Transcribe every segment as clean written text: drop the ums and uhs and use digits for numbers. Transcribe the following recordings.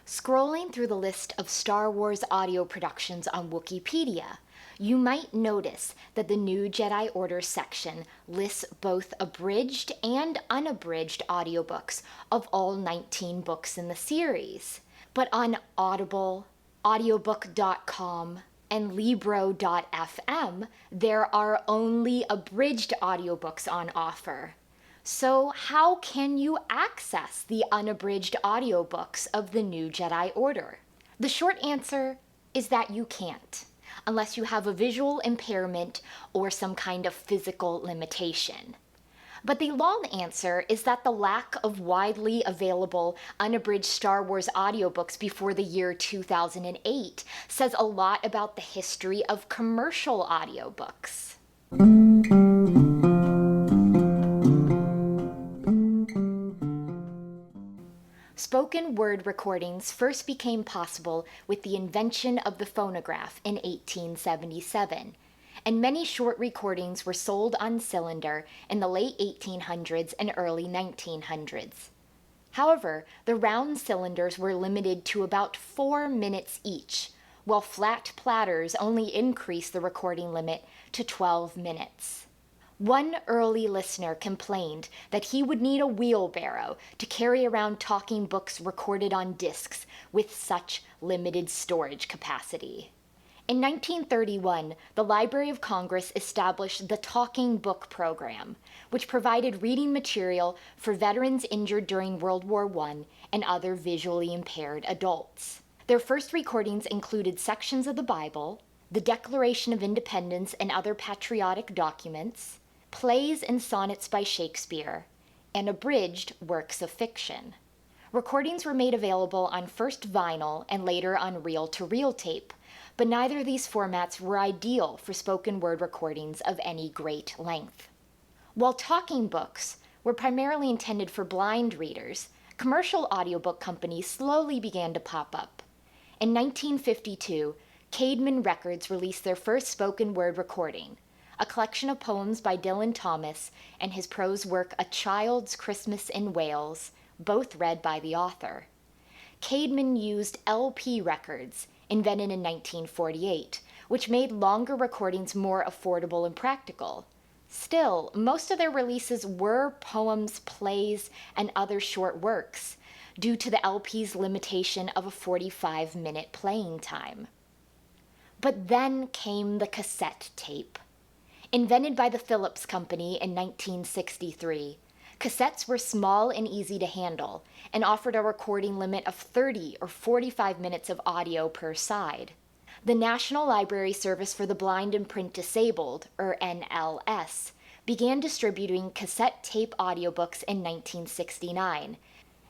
Scrolling through the list of Star Wars audio productions on Wookieepedia, you might notice that the new Jedi Order section lists both abridged and unabridged audiobooks of all 19 books in the series. But on Audible, audiobook.com, and libro.fm, there are only abridged audiobooks on offer. So how can you access the unabridged audiobooks of the new Jedi Order? The short answer is that you can't, unless you have a visual impairment or some kind of physical limitation. But the long answer is that the lack of widely available unabridged Star Wars audiobooks before the year 2008 says a lot about the history of commercial audiobooks. Spoken word recordings first became possible with the invention of the phonograph in 1877, and many short recordings were sold on cylinder in the late 1800s and early 1900s. However, the round cylinders were limited to about 4 minutes each, while flat platters only increased the recording limit to 12 minutes. One early listener complained that he would need a wheelbarrow to carry around talking books recorded on discs with such limited storage capacity. In 1931, the Library of Congress established the Talking Book Program, which provided reading material for veterans injured during World War I and other visually impaired adults. Their first recordings included sections of the Bible, the Declaration of Independence and other patriotic documents, plays and sonnets by Shakespeare, and abridged works of fiction. Recordings were made available on first vinyl and later on reel-to-reel tape, but neither of these formats were ideal for spoken word recordings of any great length. While talking books were primarily intended for blind readers, commercial audiobook companies slowly began to pop up. In 1952, Caedmon Records released their first spoken word recording, a collection of poems by Dylan Thomas and his prose work A Child's Christmas in Wales, both read by the author. Caedmon used LP records, invented in 1948, which made longer recordings more affordable and practical. Still, most of their releases were poems, plays, and other short works, due to the LP's limitation of a 45-minute playing time. But then came the cassette tape. Invented by the Philips Company in 1963, cassettes were small and easy to handle and offered a recording limit of 30 or 45 minutes of audio per side. The National Library Service for the Blind and Print Disabled, or NLS, began distributing cassette tape audiobooks in 1969,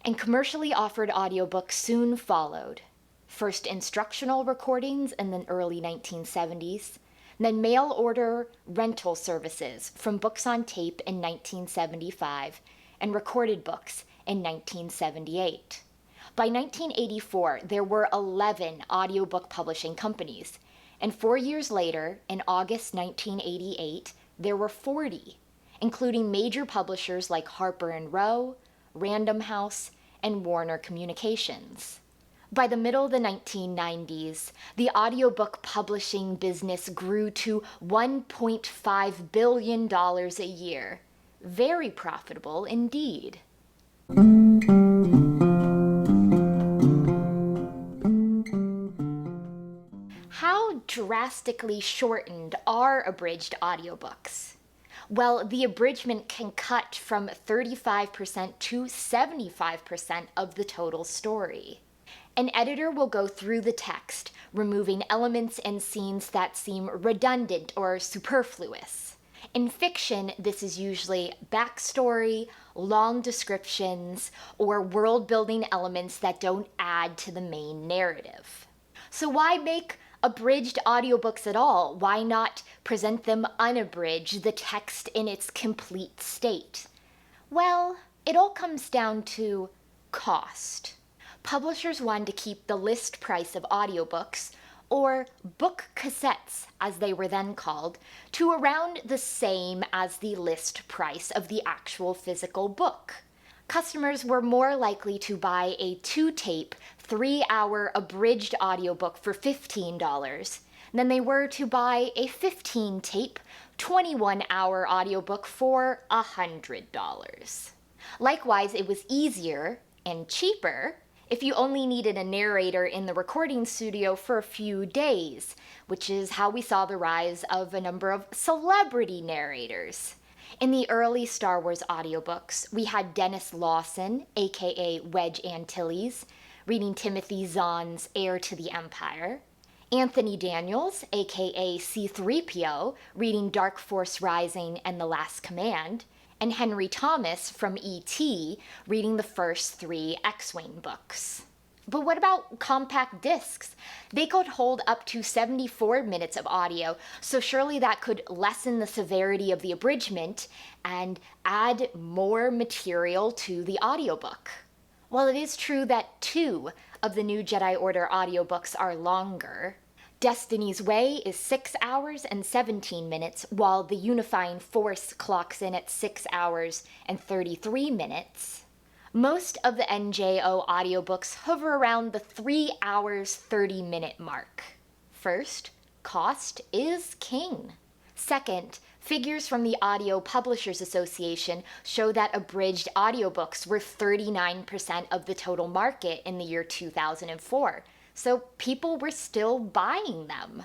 and commercially offered audiobooks soon followed. First instructional recordings in the early 1970s, then mail-order rental services from books on tape in 1975 and recorded books in 1978. By 1984, there were 11 audiobook publishing companies, and 4 years later, in August 1988, there were 40, including major publishers like Harper & Row, Random House, and Warner Communications. By the middle of the 1990s, the audiobook publishing business grew to $1.5 billion a year. Very profitable indeed. How drastically shortened are abridged audiobooks? Well, the abridgment can cut from 35% to 75% of the total story. An editor will go through the text, removing elements and scenes that seem redundant or superfluous. In fiction, this is usually backstory, long descriptions, or world-building elements that don't add to the main narrative. So why make abridged audiobooks at all? Why not present them unabridged, the text in its complete state? Well, it all comes down to cost. Publishers wanted to keep the list price of audiobooks, or book cassettes as they were then called, to around the same as the list price of the actual physical book. Customers were more likely to buy a 2-tape 3-hour abridged audiobook for $15 than they were to buy a 15-tape, 21-hour audiobook for $100. Likewise, it was easier and cheaper if you only needed a narrator in the recording studio for a few days, which is how we saw the rise of a number of celebrity narrators. In the early Star Wars audiobooks, we had Dennis Lawson, aka Wedge Antilles, reading Timothy Zahn's Heir to the Empire, Anthony Daniels, aka C-3PO, reading Dark Force Rising and The Last Command, and Henry Thomas from E.T. reading the first 3 X-Wing books. But what about compact discs? They could hold up to 74 minutes of audio, so surely that could lessen the severity of the abridgment and add more material to the audiobook. While it is true that 2 of the new Jedi Order audiobooks are longer, Destiny's Way is 6 hours and 17 minutes, while The Unifying Force clocks in at 6 hours and 33 minutes. Most of the NJO audiobooks hover around the 3 hours 30-minute mark. First, cost is king. Second, figures from the Audio Publishers Association show that abridged audiobooks were 39% of the total market in the year 2004. So people were still buying them.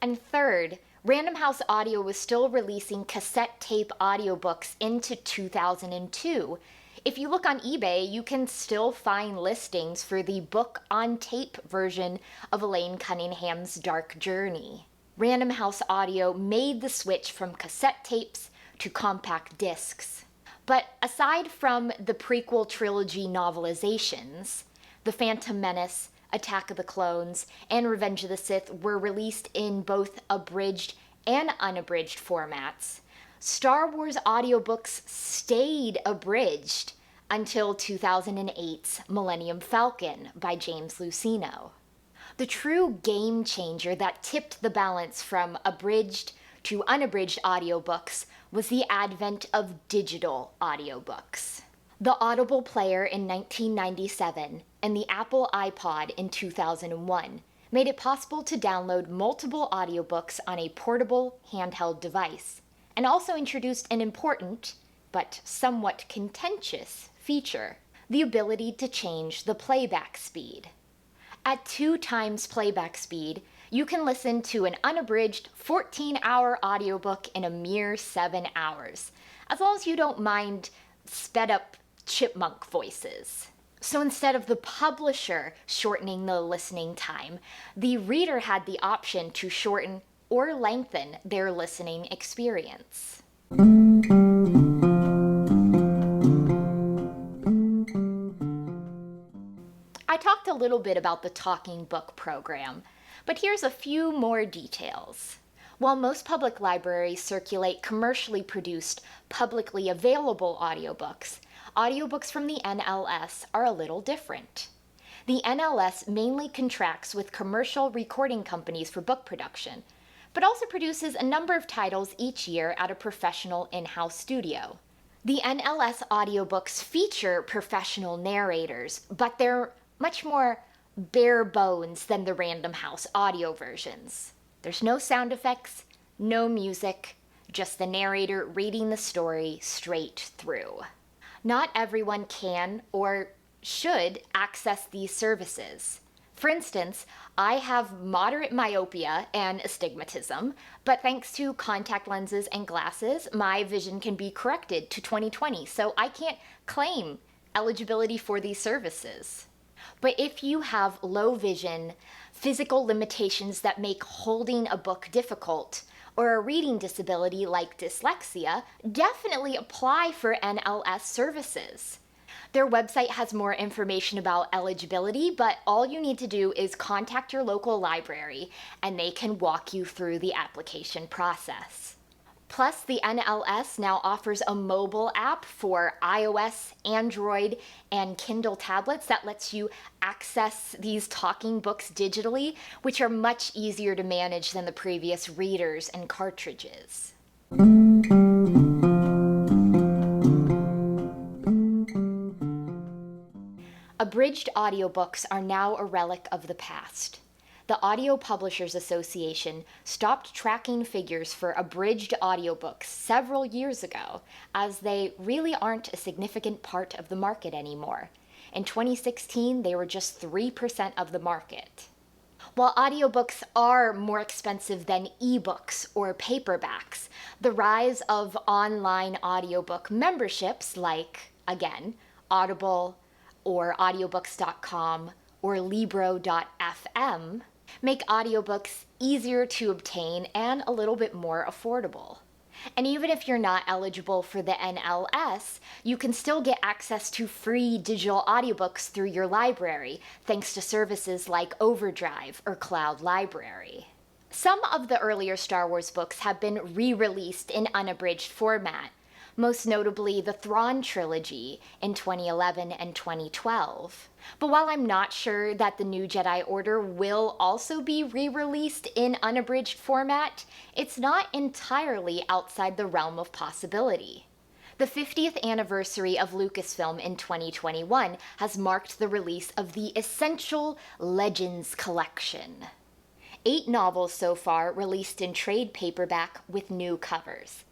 And third, Random House Audio was still releasing cassette tape audiobooks into 2002. If you look on eBay, you can still find listings for the book on tape version of Elaine Cunningham's Dark Journey. Random House Audio made the switch from cassette tapes to compact discs. But aside from the prequel trilogy novelizations, The Phantom Menace, Attack of the Clones, and Revenge of the Sith were released in both abridged and unabridged formats, Star Wars audiobooks stayed abridged until 2008's Millennium Falcon by James Luceno. The true game changer that tipped the balance from abridged to unabridged audiobooks was the advent of digital audiobooks. The Audible player in 1997 and the Apple iPod in 2001 made it possible to download multiple audiobooks on a portable handheld device, and also introduced an important, but somewhat contentious, feature: the ability to change the playback speed. At 2 times playback speed, you can listen to an unabridged 14-hour audiobook in a mere 7 hours, as long as you don't mind sped-up chipmunk voices. So instead of the publisher shortening the listening time, the reader had the option to shorten or lengthen their listening experience. I talked a little bit about the Talking Book program, but here's a few more details. While most public libraries circulate commercially produced, publicly available audiobooks, audiobooks from the NLS are a little different. The NLS mainly contracts with commercial recording companies for book production, but also produces a number of titles each year at a professional in-house studio. The NLS audiobooks feature professional narrators, but they're much more bare bones than the Random House audio versions. There's no sound effects, no music, just the narrator reading the story straight through. Not everyone can or should access these services. For instance, I have moderate myopia and astigmatism, but thanks to contact lenses and glasses, my vision can be corrected to 20/20, so I can't claim eligibility for these services. But if you have low vision, physical limitations that make holding a book difficult, or a reading disability like dyslexia, definitely apply for NLS services. Their website has more information about eligibility, but all you need to do is contact your local library and they can walk you through the application process. Plus, the NLS now offers a mobile app for iOS, Android, and Kindle tablets that lets you access these talking books digitally, which are much easier to manage than the previous readers and cartridges. Abridged audiobooks are now a relic of the past. The Audio Publishers Association stopped tracking figures for abridged audiobooks several years ago, as they really aren't a significant part of the market anymore. In 2016, they were just 3% of the market. While audiobooks are more expensive than ebooks or paperbacks, the rise of online audiobook memberships like, again, Audible or audiobooks.com or libro.fm make audiobooks easier to obtain and a little bit more affordable. And even if you're not eligible for the NLS, you can still get access to free digital audiobooks through your library, thanks to services like Overdrive or Cloud Library. Some of the earlier Star Wars books have been re-released in unabridged format, most notably the Thrawn trilogy in 2011 and 2012. But while I'm not sure that the new Jedi Order will also be re-released in unabridged format, it's not entirely outside the realm of possibility. The 50th anniversary of Lucasfilm in 2021 has marked the release of the Essential Legends Collection. 8 novels so far released in trade paperback with new covers.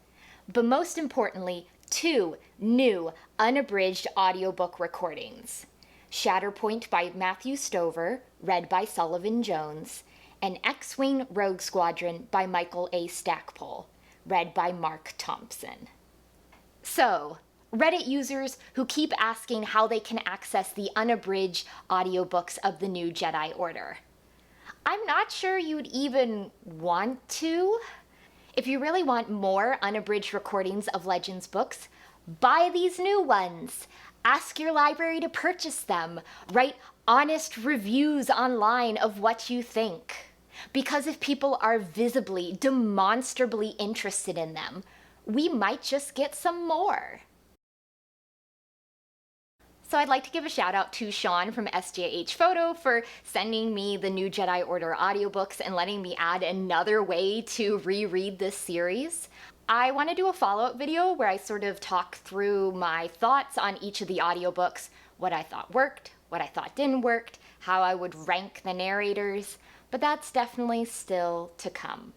But most importantly, 2 new unabridged audiobook recordings. Shatterpoint by Matthew Stover, read by Sullivan Jones, and X-Wing Rogue Squadron by Michael A. Stackpole, read by Mark Thompson. So, Reddit users who keep asking how they can access the unabridged audiobooks of the new Jedi Order. I'm not sure you'd even want to. If you really want more unabridged recordings of Legends books, buy these new ones. Ask your library to purchase them. Write honest reviews online of what you think. Because if people are visibly, demonstrably interested in them, we might just get some more. So I'd like to give a shout out to Sean from SJH Photo for sending me the new Jedi Order audiobooks and letting me add another way to reread this series. I want to do a follow-up video where I sort of talk through my thoughts on each of the audiobooks, what I thought worked, what I thought didn't work, how I would rank the narrators, but that's definitely still to come.